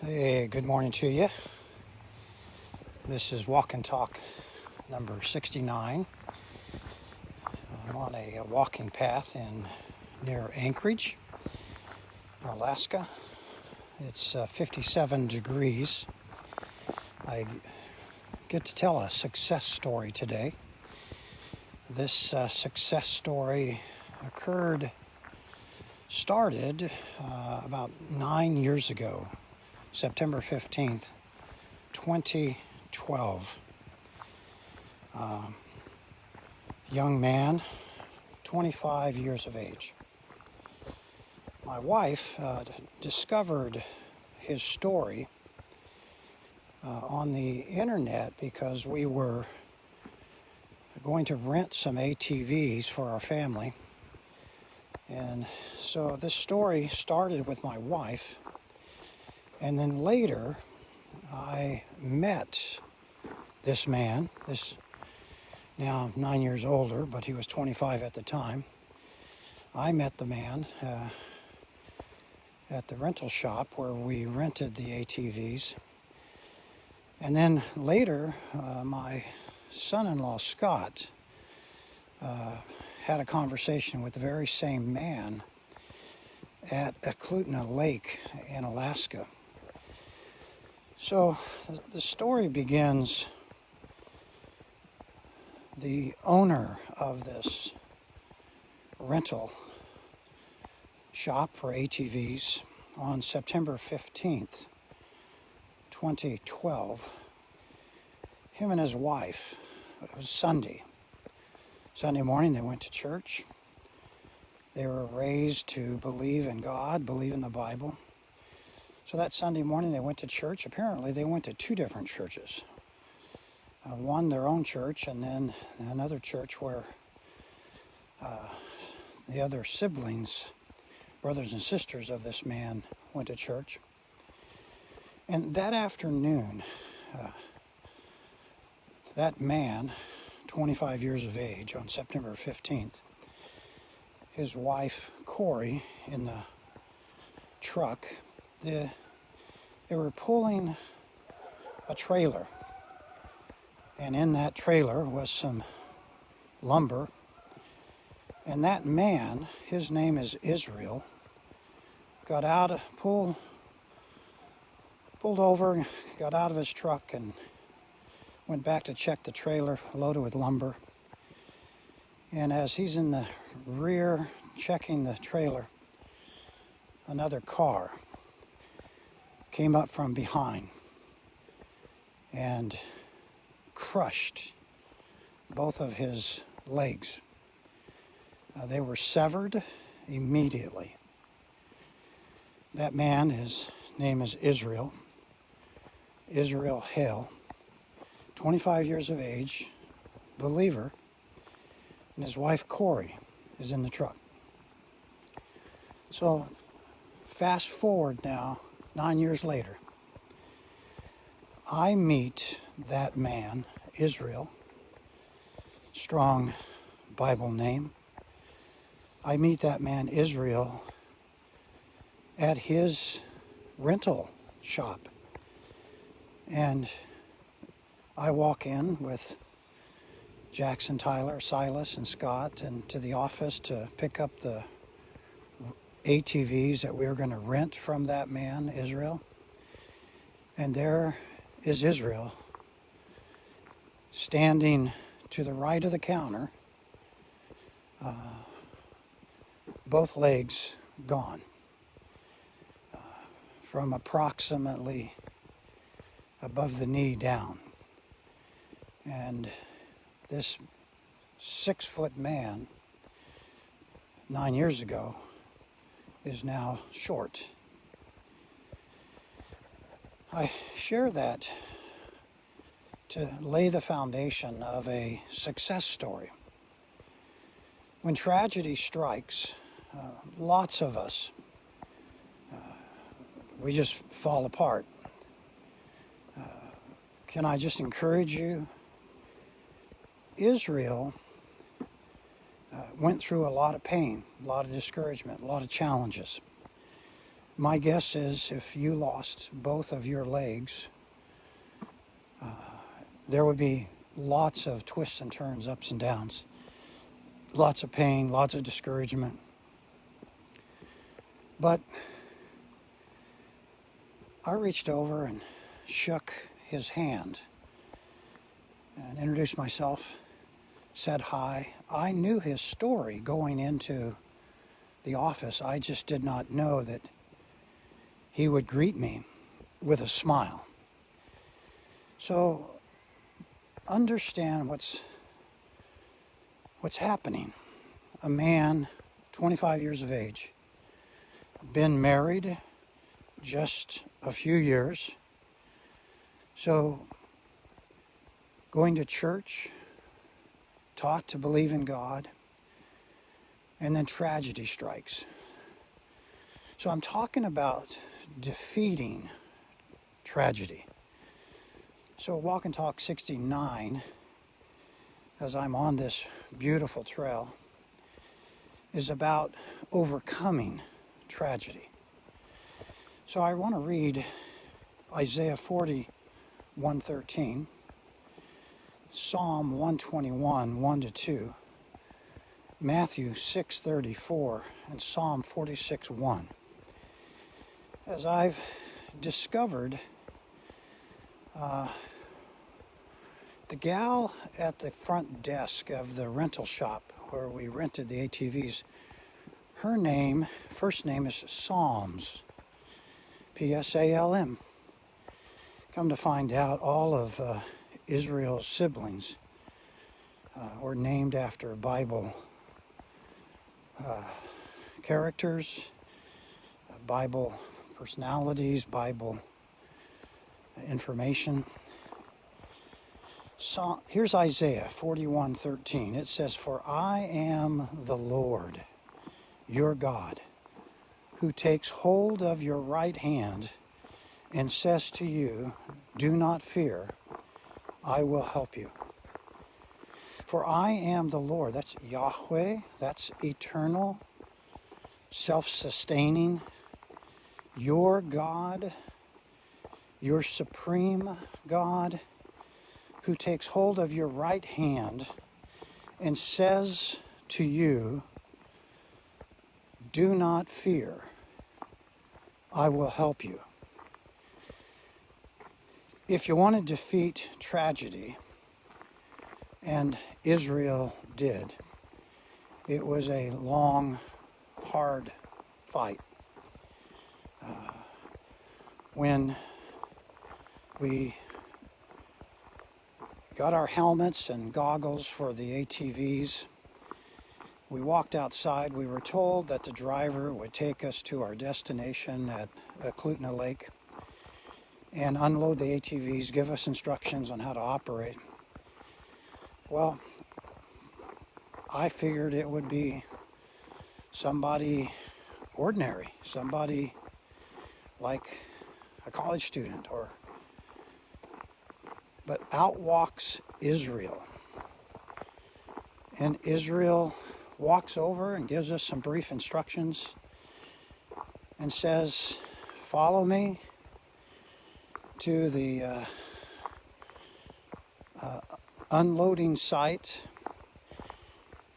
Hey, good morning to you. This is Walk and Talk number 69. I'm on a walking path near Anchorage, Alaska. It's 57 degrees. I get to tell a success story today. This success story started about 9 years ago. September 15th, 2012. Young man, 25 years of age. My wife discovered his story on the internet because we were going to rent some ATVs for our family. And so this story started with my wife. And then later, I met this man, now 9 years older, but he was 25 at the time. I met the man at the rental shop where we rented the ATVs. And then later, my son-in-law, Scott, had a conversation with the very same man at Eklutna Lake in Alaska. So the story begins. The owner of this rental shop for ATVs on September 15th, 2012, him and his wife, it was Sunday morning, they went to church. They were raised to believe in God, believe in the Bible. So that Sunday morning they went to church. Apparently they went to two different churches. One, their own church, and then another church where the other siblings, brothers and sisters of this man, went to church. And that afternoon, that man, 25 years of age, on September 15th, his wife, Corey, in the truck, they were pulling a trailer, and in that trailer was some lumber. And that man, his name is Israel, got out, pulled over, got out of his truck and went back to check the trailer loaded with lumber. And as he's in the rear checking the trailer, another car came up from behind and crushed both of his legs. They were severed immediately. That man, his name is Israel Hale, 25 years of age, believer, and his wife Corey is in the truck. So fast forward now, 9 years later, I meet that man, Israel, strong Bible name. I meet that man, Israel, at his rental shop. And I walk in with Jackson, Tyler, Silas, and Scott and to the office to pick up the ATVs that we were going to rent from that man, Israel. And there is Israel standing to the right of the counter, both legs gone, from approximately above the knee down. And this 6-foot man, 9 years ago, is now short. I share that to lay the foundation of a success story. When tragedy strikes, lots of us, we just fall apart. Can I just encourage you? Israel went through a lot of pain, a lot of discouragement, a lot of challenges. My guess is if you lost both of your legs, there would be lots of twists and turns, ups and downs, lots of pain, lots of discouragement. But I reached over and shook his hand and introduced myself, said hi. I knew his story going into the office. I just did not know that he would greet me with a smile. So understand what's happening. A man, 25 years of age, been married just a few years. So going to church, taught to believe in God, and then tragedy strikes. So I'm talking about defeating tragedy. So Walk and Talk 69, as I'm on this beautiful trail, is about overcoming tragedy. So I want to read Isaiah 41:13, Psalm 121, 1-2, Matthew 6:34, and Psalm 46:1. As I've discovered, the gal at the front desk of the rental shop where we rented the ATVs, her first name is Psalms, Psalm. Come to find out, all of Israel's siblings were named after Bible characters, Bible personalities, Bible information. So here's Isaiah 41:13. It says, "For I am the Lord, your God, who takes hold of your right hand and says to you, do not fear, I will help you. For I am the Lord," that's Yahweh, that's eternal, self-sustaining, your God, your supreme God, who takes hold of your right hand and says to you, do not fear, I will help you. If you want to defeat tragedy, and Israel did, it was a long, hard fight. When we got our helmets and goggles for the ATVs, we walked outside. We were told that the driver would take us to our destination at Klutna Lake and unload the ATVs, give us instructions on how to operate. Well, I figured it would be somebody ordinary, somebody like a college student, but out walks Israel. And Israel walks over and gives us some brief instructions and says, follow me to the unloading site.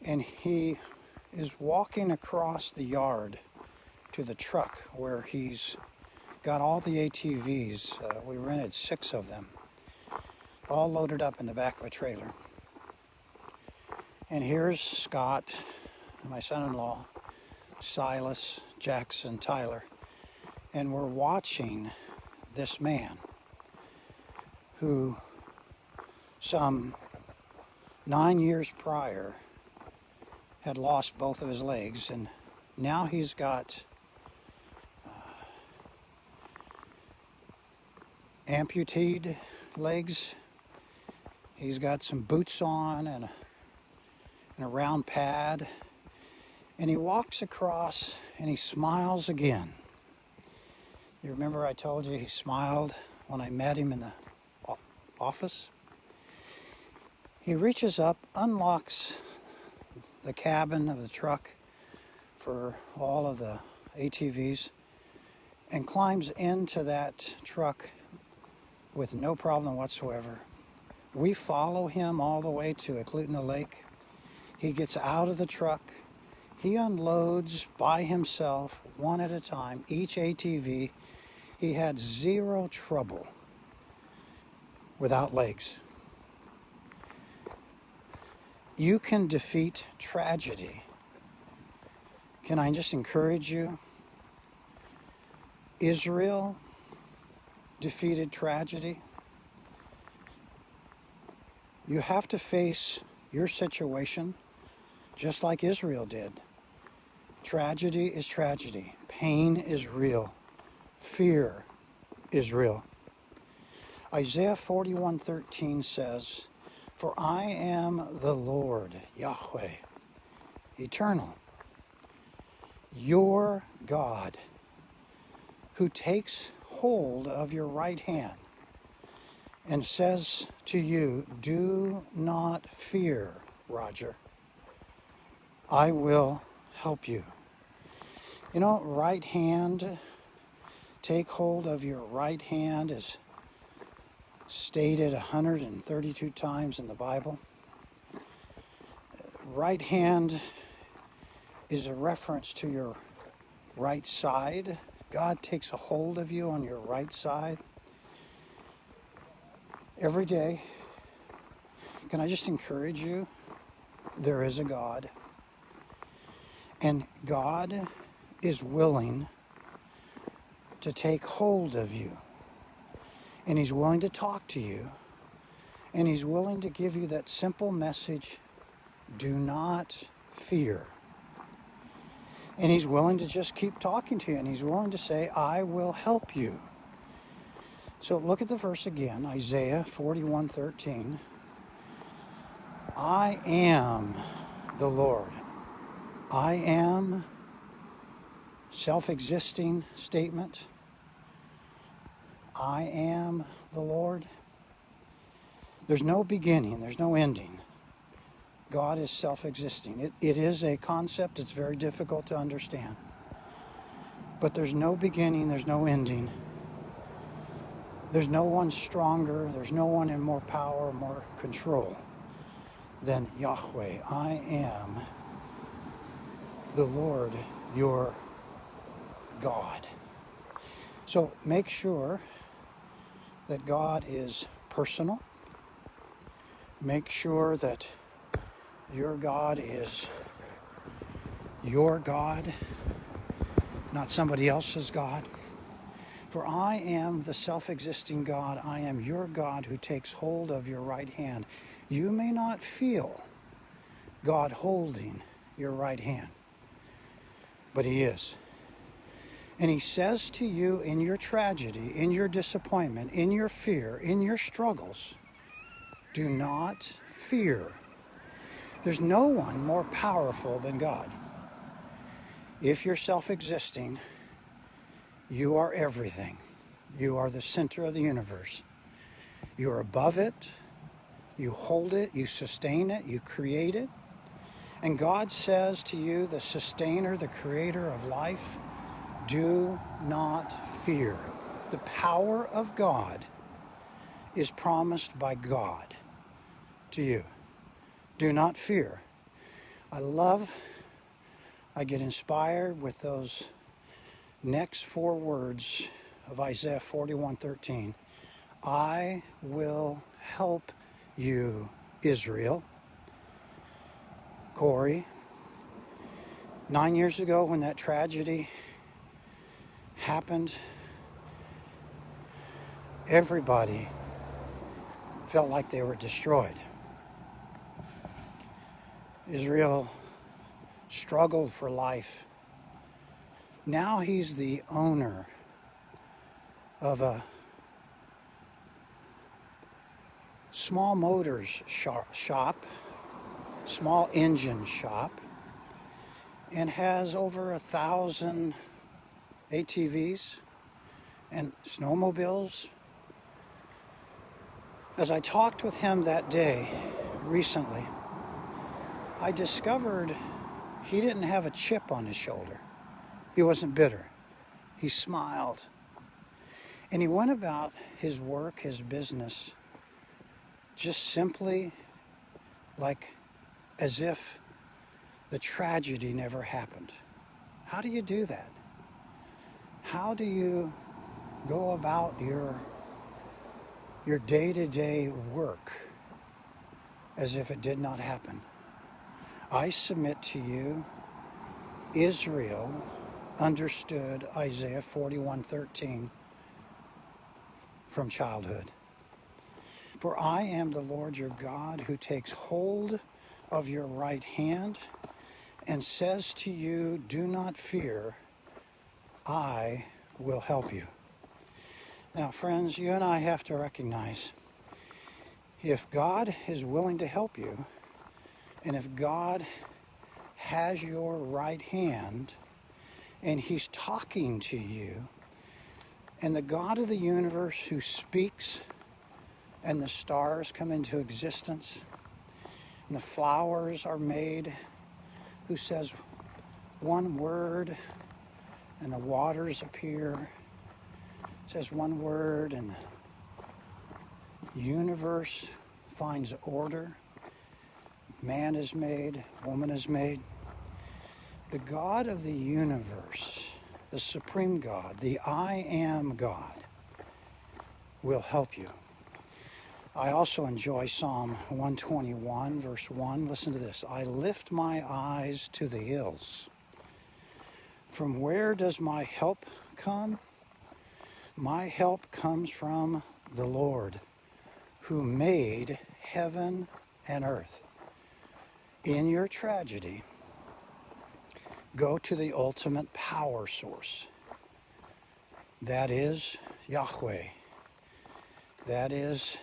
And he is walking across the yard to the truck where he's got all the ATVs. We rented 6 of them, all loaded up in the back of a trailer. And here's Scott, my son-in-law, Silas, Jackson, Tyler, and we're watching this man who some 9 years prior had lost both of his legs, and now he's got amputated legs. He's got some boots on and a round pad, and he walks across and he smiles again. You remember I told you he smiled when I met him in the office? He reaches up, unlocks the cabin of the truck for all of the ATVs, and climbs into that truck with no problem whatsoever. We follow him all the way to Eklutna Lake. He gets out of the truck. He unloads by himself, one at a time, each ATV. He had zero trouble without legs. You can defeat tragedy. Can I just encourage you? Israel defeated tragedy. You have to face your situation just like Israel did. Tragedy is tragedy. Pain is real. Fear is real. Isaiah 41:13 says, "For I am the Lord, Yahweh, eternal, your God, who takes hold of your right hand and says to you, do not fear, Roger. I will help you." You know, right hand, take hold of your right hand is stated 132 times in the Bible. Right hand is a reference to your right side. God takes a hold of you on your right side every day. Can I just encourage you? There is a God. And God is willing to take hold of you. And He's willing to talk to you. And He's willing to give you that simple message, do not fear. And He's willing to just keep talking to you. And He's willing to say, I will help you. So look at the verse again, Isaiah 41:13. I am the Lord. I am, self-existing statement. I am the Lord. There's no beginning, there's no ending. God is self-existing. It is a concept, it's very difficult to understand. But there's no beginning, there's no ending. There's no one stronger, there's no one in more power, more control than Yahweh. I am the Lord, your God. So make sure that God is personal. Make sure that your God is your God, not somebody else's God. For I am the self-existing God. I am your God who takes hold of your right hand. You may not feel God holding your right hand, but He is. And He says to you in your tragedy, in your disappointment, in your fear, in your struggles, do not fear. There's no one more powerful than God. If you're self-existing, you are everything. You are the center of the universe. You are above it. You hold it. You sustain it. You create it. And God says to you, the sustainer, the creator of life, do not fear. The power of God is promised by God to you. Do not fear. I get inspired with those next four words of Isaiah 41:13. I will help you, Israel. Corey, 9 years ago when that tragedy happened, everybody felt like they were destroyed. Israel struggled for life. Now he's the owner of a small motors shop, small engine shop, and has over 1,000 ATVs and snowmobiles. As I talked with him that day, recently, I discovered he didn't have a chip on his shoulder. He wasn't bitter. He smiled. And he went about his work, his business, just simply like as if the tragedy never happened. How do you do that? How do you go about your day-to-day work as if it did not happen? I submit to you, Israel understood Isaiah 41:13 from childhood. For I am the Lord your God who takes hold of your right hand and says to you, do not fear, I will help you. Now, friends, you and I have to recognize if God is willing to help you, and if God has your right hand, and he's talking to you, and the God of the universe who speaks, and the stars come into existence, and the flowers are made, who says one word, and the waters appear, says one word, and the universe finds order. Man is made, woman is made. The God of the universe, the supreme God, the I am God, will help you. I also enjoy Psalm 121, verse 1. Listen to this. I lift my eyes to the hills. From where does my help come? My help comes from the Lord, who made heaven and earth. In your tragedy, go to the ultimate power source. That is Yahweh. That is,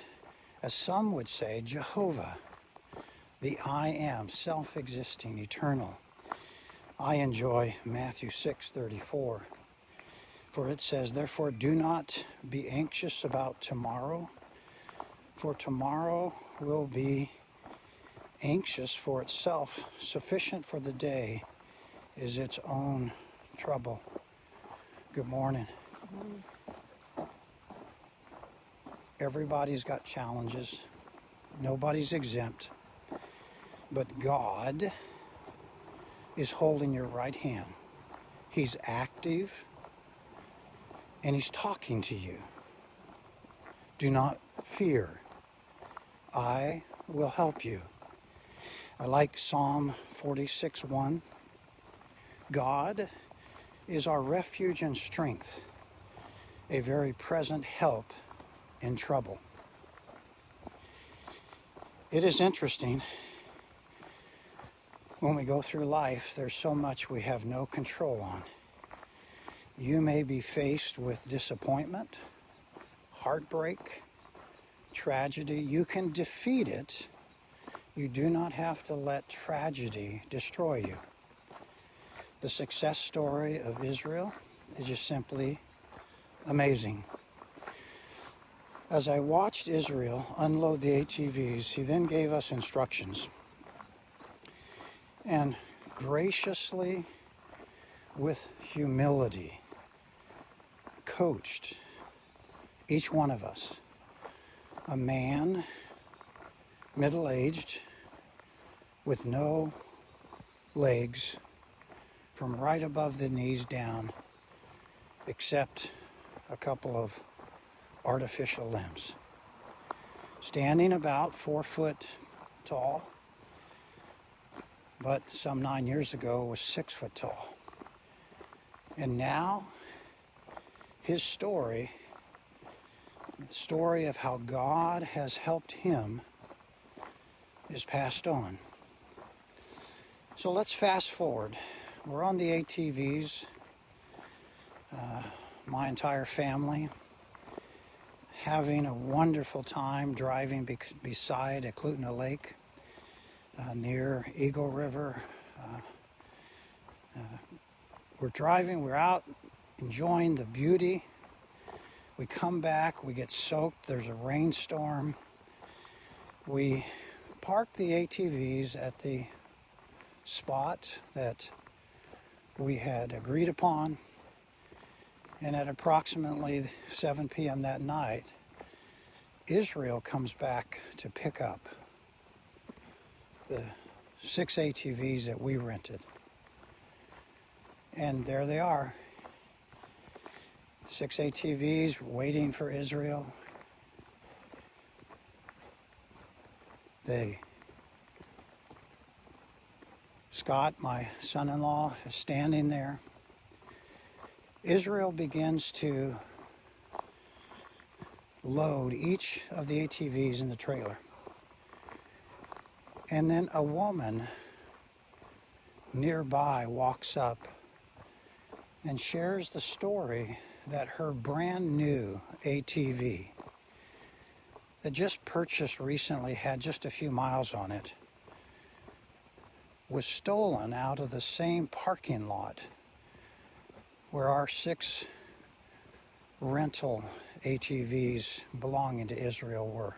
as some would say, Jehovah, the I am, self-existing, eternal. I enjoy Matthew 6:34, for it says, therefore do not be anxious about tomorrow, for tomorrow will be anxious for itself. Sufficient for the day is its own trouble. Good morning. Everybody's got challenges. Nobody's exempt. But God is holding your right hand. He's active and he's talking to you. Do not fear. I will help you. I like Psalm 46:1. God is our refuge and strength, a very present help in trouble. It is interesting when we go through life, there's so much we have no control on. You may be faced with disappointment, heartbreak, tragedy. You can defeat it. You do not have to let tragedy destroy you. The success story of Israel is just simply amazing. As I watched Israel unload the ATVs, he then gave us instructions. And graciously, with humility, coached each one of us. A man, middle-aged, with no legs, from right above the knees down, except a couple of artificial limbs. Standing about 4 foot tall, but some 9 years ago was 6 foot tall. And now his story, the story of how God has helped him, is passed on. So let's fast forward. We're on the ATVs, my entire family, having a wonderful time driving beside Eklutna Lake, near Eagle River. We're driving, we're out enjoying the beauty. We come back, we get soaked, there's a rainstorm. We park the ATVs at the spot that we had agreed upon, And at approximately 7 p.m. that night, Israel comes back to pick up the 6 ATVs that we rented. And there they are, 6 ATVs waiting for Israel. Scott, my son-in-law, is standing there. Israel begins to load each of the ATVs in the trailer. And then a woman nearby walks up and shares the story that her brand new ATV that just purchased recently, had just a few miles on it, was stolen out of the same parking lot where our 6 rental ATVs belonging to Israel were.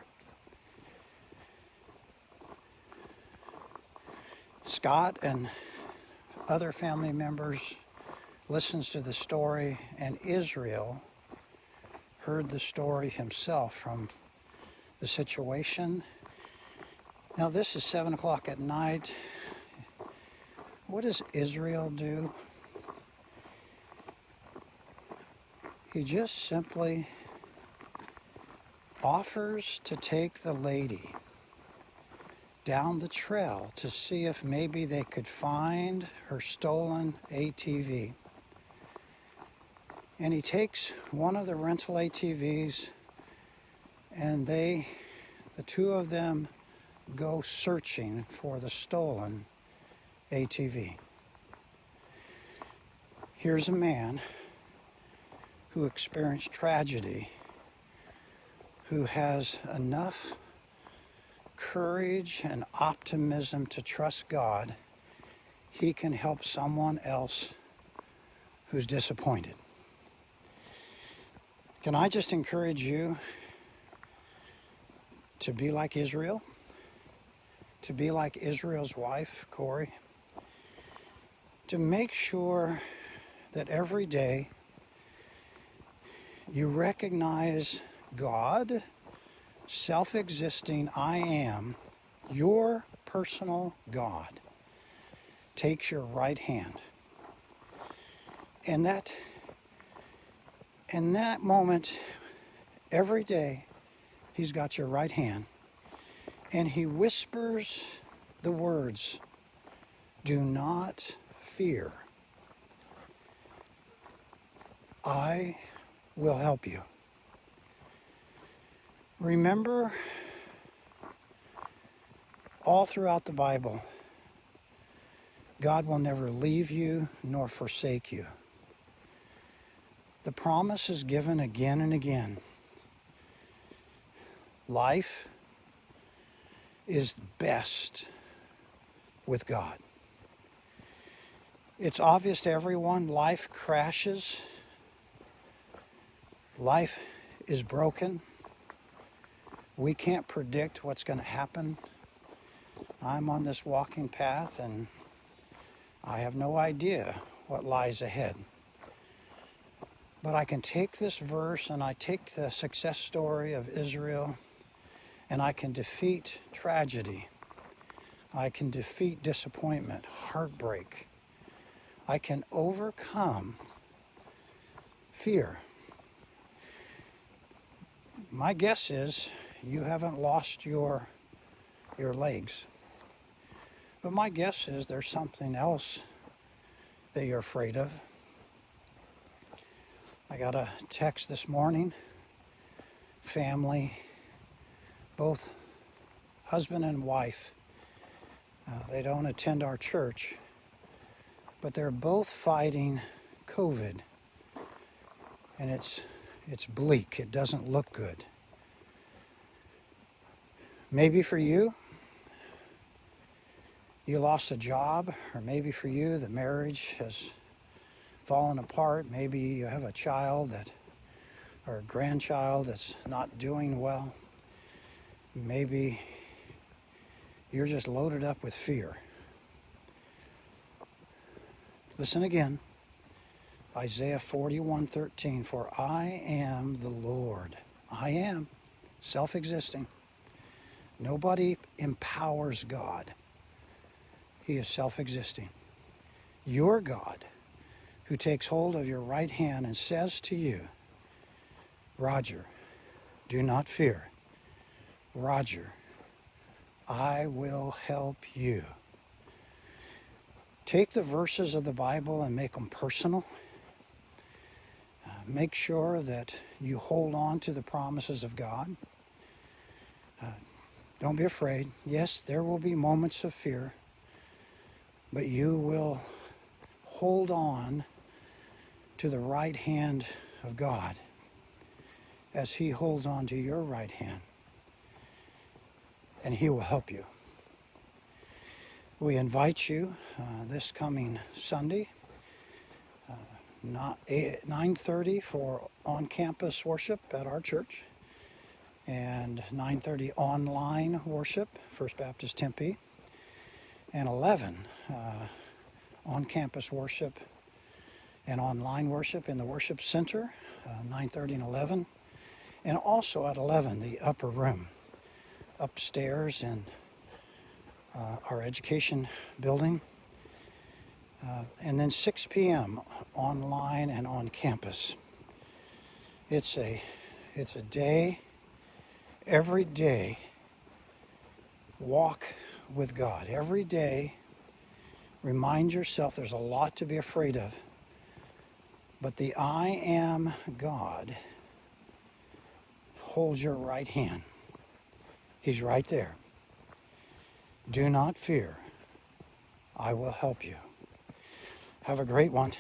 Scott and other family members listens to the story, and Israel heard the story himself from the situation. Now this is 7 o'clock at night. What does Israel do? He just simply offers to take the lady down the trail to see if maybe they could find her stolen ATV. And he takes one of the rental ATVs, and the 2 of them go searching for the stolen ATV. Here's a man who experienced tragedy, who has enough courage and optimism to trust God, he can help someone else who's disappointed. Can I just encourage you to be like Israel? To be like Israel's wife, Corey? To make sure that every day you recognize God, self-existing I am, your personal God, takes your right hand. And in that moment, every day, he's got your right hand, and he whispers the words, "Do not fear. I will help you." Remember, all throughout the Bible, God will never leave you nor forsake you. The promise is given again and again. Life is best with God. It's obvious to everyone, life crashes. Life is broken. We can't predict what's going to happen. I'm on this walking path, and I have no idea what lies ahead. But I can take this verse, and I take the success story of Israel, and I can defeat tragedy. I can defeat disappointment, heartbreak. I can overcome fear. My guess is you haven't lost your legs. But my guess is there's something else that you're afraid of. I got a text this morning, family, both husband and wife. They don't attend our church, but they're both fighting COVID. And it's bleak. It doesn't look good. Maybe for you, you lost a job, or maybe for you, the marriage has fallen apart. Maybe you have a child or a grandchild that's not doing well. Maybe you're just loaded up with fear. Listen again. Isaiah 41:13, for I am the Lord. I am, self-existing. Nobody empowers God. He is self-existing. Your God, who takes hold of your right hand and says to you, Roger, do not fear. Roger, I will help you. Take the verses of the Bible and make them personal. Make sure that you hold on to the promises of God. Don't be afraid. Yes, there will be moments of fear, but you will hold on to the right hand of God as He holds on to your right hand, and He will help you. We invite you this coming Sunday, 9:30 for on-campus worship at our church, and 9:30 online worship, First Baptist Tempe, and 11 on-campus worship and online worship in the worship center, 9:30 and 11, and also at 11 the upper room upstairs in our education building, and then 6 p.m. online and on campus. It's a day, every day, walk with God. Every day, remind yourself there's a lot to be afraid of, but the I am God holds your right hand. He's right there. Do not fear. I will help you. Have a great one.